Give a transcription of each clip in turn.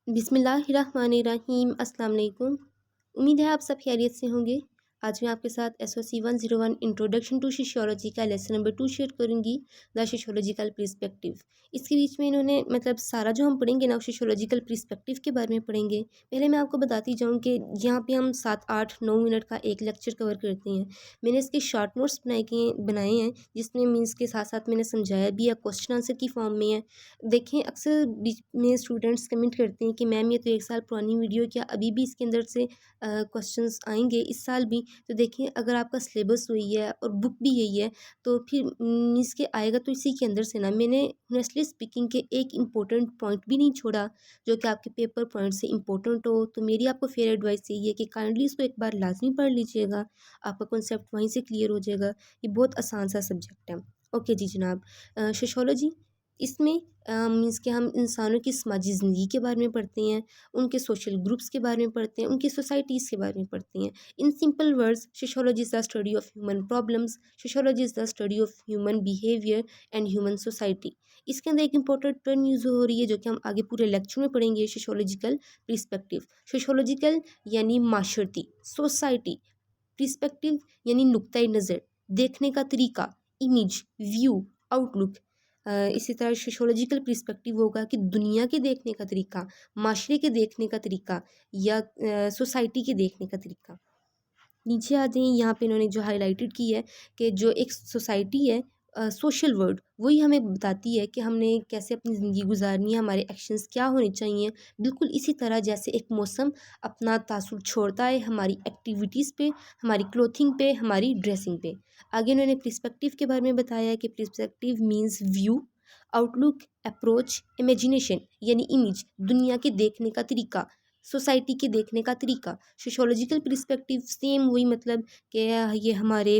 बिस्मिल्लाहिर्रहमानिर्रहीम अस्सलाम वालेकुम। उम्मीद है आप सब खैरियत से होंगे। आज मैं आपके साथ एसओसी 101 इंट्रोडक्शन टू सोशियोलॉजी का लेसन नंबर 2 शेयर करूंगी, द सोशियोलॉजिकल पर्सपेक्टिव। इसके बीच में इन्होंने मतलब सारा जो हम पढ़ेंगे ना सोशियोलॉजिकल पर्सपेक्टिव के बारे में पढ़ेंगे। पहले मैं आपको बताती जाऊँ कि यहाँ पे हम 7 8 9 मिनट का एक लेक्चर कवर करते हैं। मैंने इसके शॉर्ट नोट्स बनाए हैं जिसमें मीन्स के साथ साथ मैंने समझाया भी है, क्वेश्चन आंसर की फॉर्म में है। देखें अक्सर बीच में स्टूडेंट्स कमेंट करते हैं कि मैम ये तो 1 साल पुरानी वीडियो, क्या अभी भी इसके अंदर से क्वेश्चंस आएंगे इस साल भी? तो देखिए अगर आपका सिलेबस वही है और बुक भी यही है तो फिर मीन्स के आएगा तो इसी के अंदर से ना। मैंने ऑनेस्टली स्पीकिंग के एक इम्पोर्टेंट पॉइंट भी नहीं छोड़ा जो कि आपके पेपर पॉइंट से इम्पोर्टेंट हो। तो मेरी आपको फेयर एडवाइस यही है कि काइंडली इसको एक बार लाजमी पढ़ लीजिएगा, आपका कॉन्सेप्ट वहीं से क्लियर हो जाएगा। ये बहुत आसान सा सब्जेक्ट है। ओके जी जनाब, सोशियोलॉजी इसमें मीन्स कि हम इंसानों की समाजी ज़िंदगी के बारे में पढ़ते हैं, उनके सोशल ग्रुप्स के बारे में पढ़ते हैं, उनकी सोसाइटीज़ के बारे में पढ़ते हैं। In simple words sociology is the study of human problems, sociology is the study of human behaviour and human society. इसके अंदर एक इंपॉर्टेंट टर्म यूज़ हो रही है जो कि हम आगे पूरे लेक्चर में पढ़ेंगे, सोशियोलॉजिकल पर्सपेक्टिव। सोशियोलॉजिकल यानी माशरती, सोसाइटी, पर्सपेक्टिव यानी नुक्ता नज़र, देखने का तरीका, इमेज, व्यू, आउटलुक। इसी तरह सोशियोलॉजिकल पर्सपेक्टिव होगा कि दुनिया के देखने का तरीका, माशरे के देखने का तरीका या सोसाइटी के देखने का तरीका। नीचे आते हैं, यहाँ पे इन्होंने जो हाईलाइटेड की है कि जो एक सोसाइटी है, सोशल वर्ड, वही हमें बताती है कि हमने कैसे अपनी ज़िंदगी गुजारनी है, हमारे एक्शंस क्या होने चाहिए। बिल्कुल इसी तरह जैसे एक मौसम अपना तासुर छोड़ता है हमारी एक्टिविटीज़ पे, हमारी क्लोथिंग पे, हमारी ड्रेसिंग पे। आगे इन्होंने पर्सपेक्टिव के बारे में बताया है कि perspective means view, outlook, approach, imagination यानी इमेज, दुनिया के देखने का तरीका, सोसाइटी के देखने का तरीका। सोशियोलॉजिकल पर्सपेक्टिव सेम वही मतलब कि ये हमारे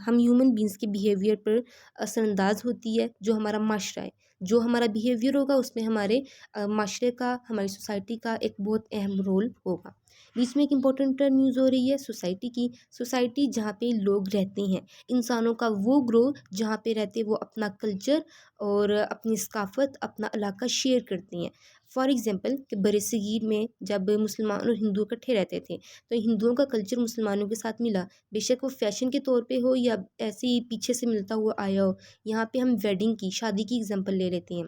हम ह्यूमन बींग्स के बिहेवियर पर असरअंदाज होती है। जो हमारा माशरा है, जो हमारा बिहेवियर होगा उसमें हमारे माशरे का, हमारी सोसाइटी का एक बहुत अहम रोल होगा। बीच में एक इम्पोर्टेंट टर्म यूज़ हो रही है सोसाइटी की। सोसाइटी जहाँ पे लोग रहते हैं, इंसानों का वो ग्रोह जहाँ पे रहते वो अपना कल्चर और अपनी सकाफत, अपना इलाका शेयर करते हैं। फॉर एग्ज़ाम्पल कि बरसगीर में जब मुसलमान और हिंदू इकट्ठे रहते थे तो हिंदुओं का कल्चर मुसलमानों के साथ मिला, बेशक वो फैशन के तौर पे हो या ऐसे ही पीछे से मिलता हुआ आया हो। यहाँ पे हम वेडिंग की, शादी की एग्जांपल ले लेते हैं।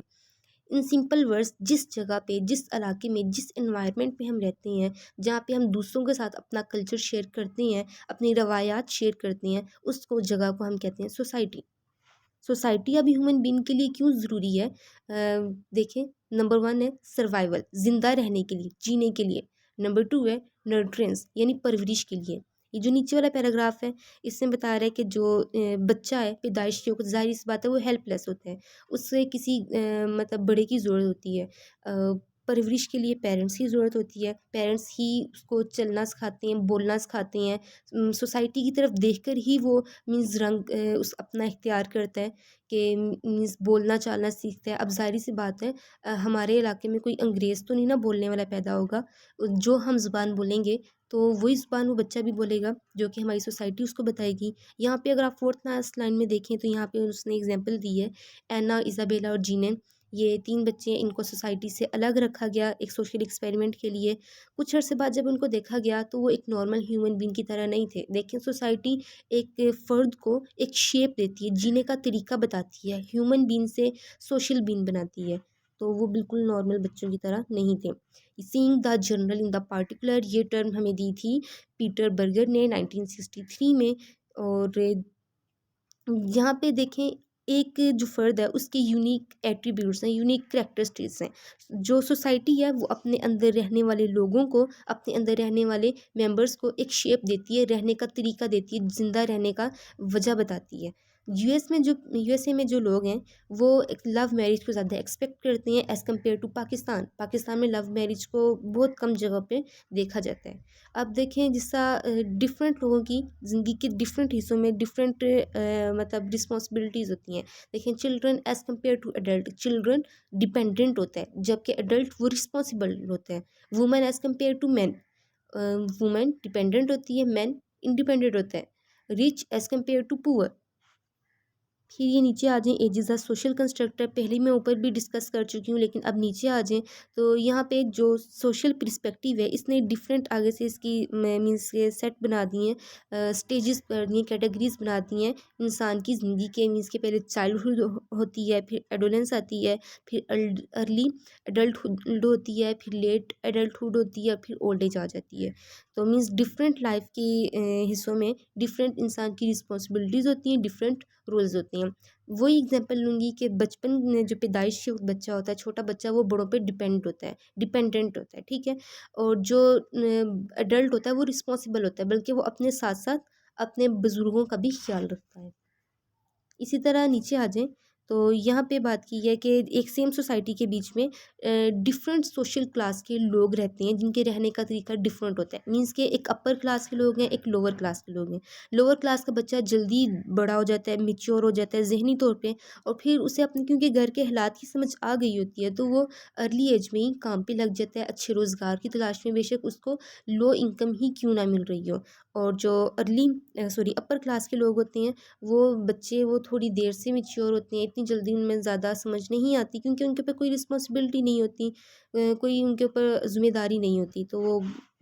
इन सिंपल वर्ड्स, जिस जगह पे, जिस इलाके में, जिस एनवायरनमेंट में हम रहते हैं, जहाँ पे हम दूसरों के साथ अपना कल्चर शेयर करते हैं, अपनी रवायात शेयर करते हैं, उसको जगह को हम कहते हैं सोसाइटी। सोसाइटी अभी ह्यूमन बीइंग के लिए क्यों ज़रूरी है? देखें, नंबर 1 है सर्वाइवल, ज़िंदा रहने के लिए, जीने के लिए। नंबर 2 है नर्ट्रेंस यानी परवरिश के लिए। ये जो नीचे वाला पैराग्राफ है इसमें बता रहा है कि जो बच्चा है पैदाइश के वक़्त ज़ाहिर सी बात है वो हेल्पलेस होता है। उसे किसी मतलब बड़े की ज़रूरत होती है। परवरिश के लिए पेरेंट्स की ज़रूरत होती है। पेरेंट्स ही उसको चलना सिखाते हैं, बोलना सिखाते हैं। सोसाइटी की तरफ देखकर ही वो मीन्स रंग उस अपना इख्तियार करता है कि मीन्स बोलना चालना सीखता है। अब ज़ाहिर सी बात है हमारे इलाके में कोई अंग्रेज़ तो नहीं ना बोलने वाला पैदा होगा। जो हम ज़ुबान बोलेंगे तो वही ज़ुबान वो बच्चा भी बोलेगा जो कि हमारी सोसाइटी उसको बताएगी। यहाँ पे अगर आप 4th लास्ट लाइन में देखें तो यहाँ पे उसने एग्जांपल दी है, एना, इज़ाबेला और जीनन। ये 3 बच्चे, इनको सोसाइटी से अलग रखा गया एक सोशल एक्सपेरिमेंट के लिए। कुछ अर्से बाद जब उनको देखा गया तो वो एक नॉर्मल ह्यूमन बीइंग की तरह नहीं थे। देखें, सोसाइटी एक फ़र्द को एक शेप देती है, जीने का तरीका बताती है, ह्यूमन बीइंग से सोशल बीइंग बनाती है। तो वो बिल्कुल नॉर्मल बच्चों की तरह नहीं थे। Seeing the general in the particular, ये टर्म हमें दी थी पीटर बर्गर ने 1963 में। और यहाँ पे देखें, एक जो फ़र्द है उसके यूनिक एट्रीब्यूट्स हैं, यूनिक करैक्टरिस्टिक्स हैं। जो सोसाइटी है वो अपने अंदर रहने वाले लोगों को, अपने अंदर रहने वाले मेंबर्स को एक शेप देती है, रहने का तरीका देती है, ज़िंदा रहने का वजह बताती है। यूएसए में जो लोग हैं वो एक लव मैरिज को ज़्यादा एक्सपेक्ट करते हैं as compare to Pakistan. Pakistan में लव मैरिज को बहुत कम जगह पे देखा जाता है। अब देखें जिसका डिफरेंट लोगों की ज़िंदगी के डिफरेंट हिस्सों में डिफरेंट मतलब रिस्पॉन्सिबिलिटीज़ होती हैं। देखें, children as compare to adult, children dependent होता है जबकि एडल्ट वो रिस्पॉन्सिबल होते हैं। Women as compare to man, women dependent होती है, मैन इंडिपेंडेंट होता है। Rich as compare to poor, फिर ये नीचे आ जाएँ, age is a social constructor, पहले मैं ऊपर भी डिस्कस कर चुकी हूँ, लेकिन अब नीचे आ जाएँ तो यहाँ पे जो सोशल पर्सपेक्टिव है इसने डिफरेंट आगे से इसकी मीन्स के सेट बना दिए हैं, स्टेजेस कर दिए, कैटेगरीज बना दी हैं इंसान की ज़िंदगी के। मीन्स के पहले चाइल्डहुड होती है, फिर एडोलेंस आती है, फिर अर्ली एडल्टहुड होती है, फिर लेट एडल्टहुड होती है, फिर ओल्ड एज आ जाती है। तो मीन्स डिफरेंट लाइफ की हिस्सों में डिफरेंट इंसान की रिस्पॉन्सिबिलिटीज़ होती हैं, डिफरेंट रोल्स होती हैं। वही एग्जांपल लूँगी कि बचपन में जो पैदाइश के वक्त बच्चा होता है, छोटा बच्चा, वो बड़ों पे डिपेंडेंट होता है, ठीक है। और जो एडल्ट होता है वो रिस्पॉन्सिबल होता है, बल्कि वो अपने साथ साथ अपने बुज़ुर्गों का भी ख्याल रखता है। इसी तरह नीचे आ जाएँ तो यहाँ पे बात की है कि एक सेम सोसाइटी के बीच में डिफरेंट सोशल क्लास के लोग रहते हैं, जिनके रहने का तरीका डिफरेंट होता है। मीन्स के एक अपर क्लास के लोग हैं, एक लोअर क्लास के लोग हैं। लोअर क्लास का बच्चा जल्दी बड़ा हो जाता है, मैच्योर हो जाता है ज़हनी तौर पे, और फिर उसे अपने क्योंकि घर के हालात की समझ आ गई होती है, तो वो अर्ली एज में ही काम पे लग जाता है, अच्छे रोज़गार की तलाश में, बेशक उसको लो इनकम ही क्यों ना मिल रही हो। और जो अपर क्लास के लोग होते हैं, वो बच्चे वो थोड़ी देर से मैच्योर होते हैं, इतनी जल्दी उनमें ज़्यादा समझ नहीं आती, क्योंकि उनके ऊपर कोई रिस्पॉन्सिबिलिटी नहीं होती, कोई उनके ऊपर ज़िम्मेदारी नहीं होती, तो वो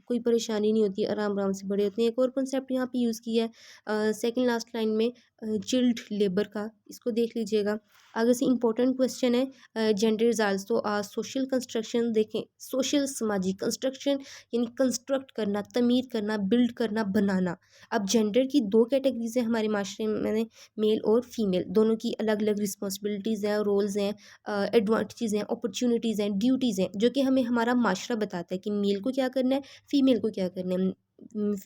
कोई परेशानी नहीं होती, आराम आराम से बड़े होते हैं। एक और कॉन्सेप्ट यहाँ पे यूज़ किया है सेकंड लास्ट लाइन में, चिल्ड लेबर का, इसको देख लीजिएगा। आगे से इंपॉर्टेंट क्वेश्चन है, gender is also a social construction. देखें, सोशल समाजी कंस्ट्रक्शन यानी कंस्ट्रक्ट करना, तमीर करना, बिल्ड करना, बनाना। अब जेंडर की दो कैटेगरीज हैं हमारे माशरे में, मेल और फीमेल, दोनों की अलग अलग रिस्पॉन्सिबिलिटीज़ हैं, रोल्स हैं, एडवांटेजेस हैं, अपॉर्चुनिटीज़ हैं, ड्यूटीज़ हैं, जो कि हमें हमारा माशरा बताता है कि मेल को क्या करना है, फीमेल को क्या करना है।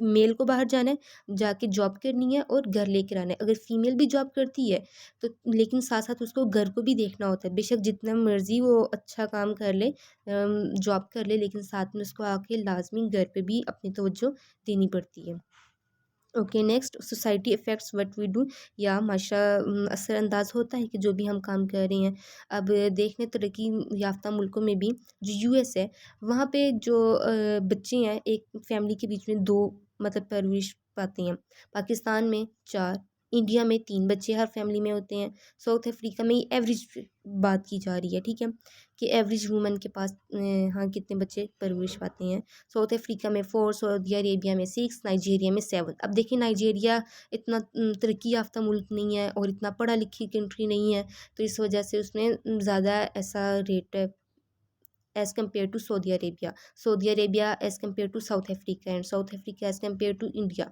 मेल को बाहर जाना है, जाके जॉब करनी है और घर लेकर आना है। अगर फीमेल भी जॉब करती है तो लेकिन साथ साथ उसको घर को भी देखना होता है, बेशक जितना मर्जी वो अच्छा काम कर ले, जॉब कर ले, लेकिन साथ में उसको आके लाजमी घर पे भी अपनी तवज्जो देनी पड़ती है। Okay, next, society effects what we do, या माशरा असरअंदाज होता है कि जो भी हम काम कर रहे हैं। अब देख लें तरक्की याफ्ता मुल्कों में भी, जो यूएस है, वहाँ पे जो बच्चे हैं, एक फैमिली के बीच में दो मतलब परवरिश पाते हैं। पाकिस्तान में चार, इंडिया में तीन बच्चे हर फैमिली में होते हैं। साउथ अफ्रीका में एवरेज बात की जा रही है, ठीक है, कि एवरेज वूमन के पास हाँ कितने बच्चे परवरिश पाते हैं। साउथ अफ्रीका में 4, सऊदी अरेबिया में 6, नाइजीरिया में 7। अब देखिए, नाइजीरिया इतना तरक्की याफ्ता मुल्क नहीं है और इतना पढ़ा लिखी कंट्री नहीं है, तो इस वजह से उसमें ज़्यादा ऐसा रेट है as compare to Saudi Arabia as compare to South Africa, and South Africa as compare to India.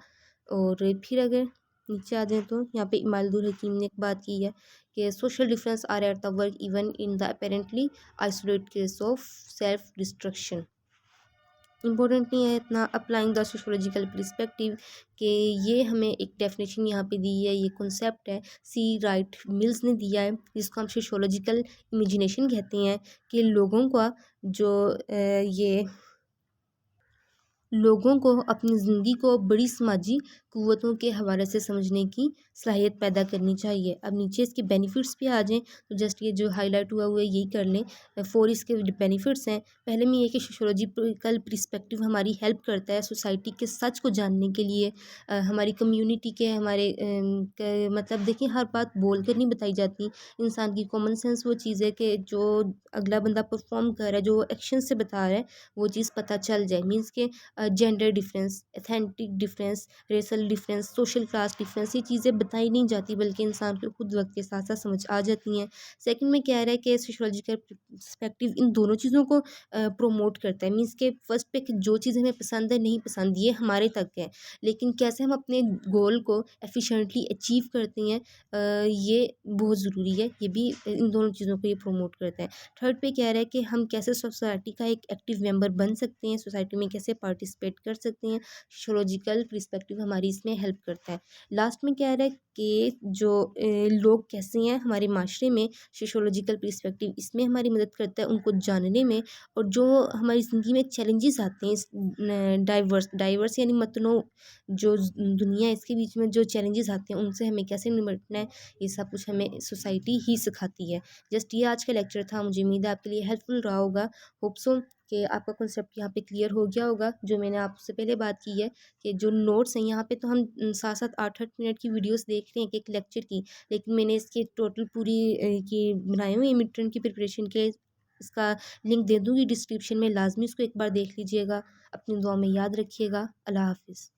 और फिर अगर नीचे आ जाएँ तो यहाँ पे इमालदुल हकीम ने एक बात की है कि social difference are at the work even in the apparently isolate case of self destruction. Important नहीं है इतना, अप्लाइंग द सोशोलॉजिकल पर्सपेक्टिव, कि ये हमें एक डेफिनेशन यहाँ पे दी है, ये कॉन्सेप्ट है, सी राइट मिल्स ने दिया है, जिसको हम सोशोलॉजिकल इमेजिनेशन कहते हैं, कि लोगों का जो ये लोगों को अपनी ज़िंदगी को बड़ी समाजी क़ुव्वतों के हवाले से समझने की सलाहियत पैदा करनी चाहिए। अब नीचे इसके बेनिफिट्स पे आ जाएँ तो जस्ट ये जो हाईलाइट हुआ है यही कर लें। 4 इसके बेनिफिट्स हैं। पहले में ये कि सोशियोलॉजिकल पर्सपेक्टिव हमारी हेल्प करता है सोसाइटी के सच को जानने के लिए, हमारी कम्युनिटी के, हमारे मतलब देखिए, हर बात बोल कर नहीं बताई जाती। इंसान की कॉमन सेंस वो चीज़ है कि जो अगला बंदा परफॉर्म कर रहा है, जो एक्शन से बता रहा है, वो चीज़ पता चल जाए। मीन्स के gender difference, authentic difference, wrestle difference, social class difference, ये चीज़ें बताई नहीं जाती, बल्कि इंसान को खुद वक्त के साथ साथ समझ आ जाती हैं। सेकंड में कह रहा है कि सोशियोलॉजिकल पर्सपेक्टिव इन दोनों चीज़ों को प्रोमोट करता है। मीन्स के फर्स्ट पे कि जो चीज़ हमें पसंद है, नहीं पसंद, ये हमारे तक है, लेकिन कैसे हम अपने गोल को एफिशिएंटली अचीव करते हैं, ये बहुत ज़रूरी है। ये भी इन दोनों चीज़ों को ये प्रोमोट करता है। थर्ड पे कह रहा है कि हम कैसे सोसाइटी का एक एक्टिव मेंबर बन सकते हैं, सोसाइटी में कैसे पार्टिसिपेट कर सकते हैं, सोशियोलॉजिकल पर्सपेक्टिव हमारी इसमें हेल्प करता है। लास्ट में कह रहा है कि जो लोग कैसे हैं हमारे माशरे में, सोशियोलॉजिकल पर्सपेक्टिव इसमें हमारी मदद करता है उनको जानने में। और जो हमारी ज़िंदगी में चैलेंजेस आते हैं, इस डाइवर्स यानी मतनों जो दुनिया है, इसके बीच में जो चैलेंजेस आते हैं, उनसे हमें कैसे निपटना है, ये सब कुछ हमें सोसाइटी ही सिखाती है। जस्ट ये आज का लेक्चर था, मुझे उम्मीद है आपके लिए हेल्पफुल रहा होगा। होप सो कि आपका कॉन्सेप्ट यहाँ पे क्लियर हो गया होगा। जो मैंने आपसे पहले बात की है कि जो नोट्स हैं यहाँ पे, तो हम 7-7 8-8 मिनट की वीडियोस देख रहे हैं एक-एक लेक्चर की, लेकिन मैंने इसकी टोटल पूरी की बनाई हुई है मिड टर्म की प्रिपरेशन के। इसका लिंक दे दूँगी डिस्क्रिप्शन में, लाज़मी इसको एक बार देख लीजिएगा। अपनी दुआ में याद रखिएगा। अल्लाह हाफ़िज़।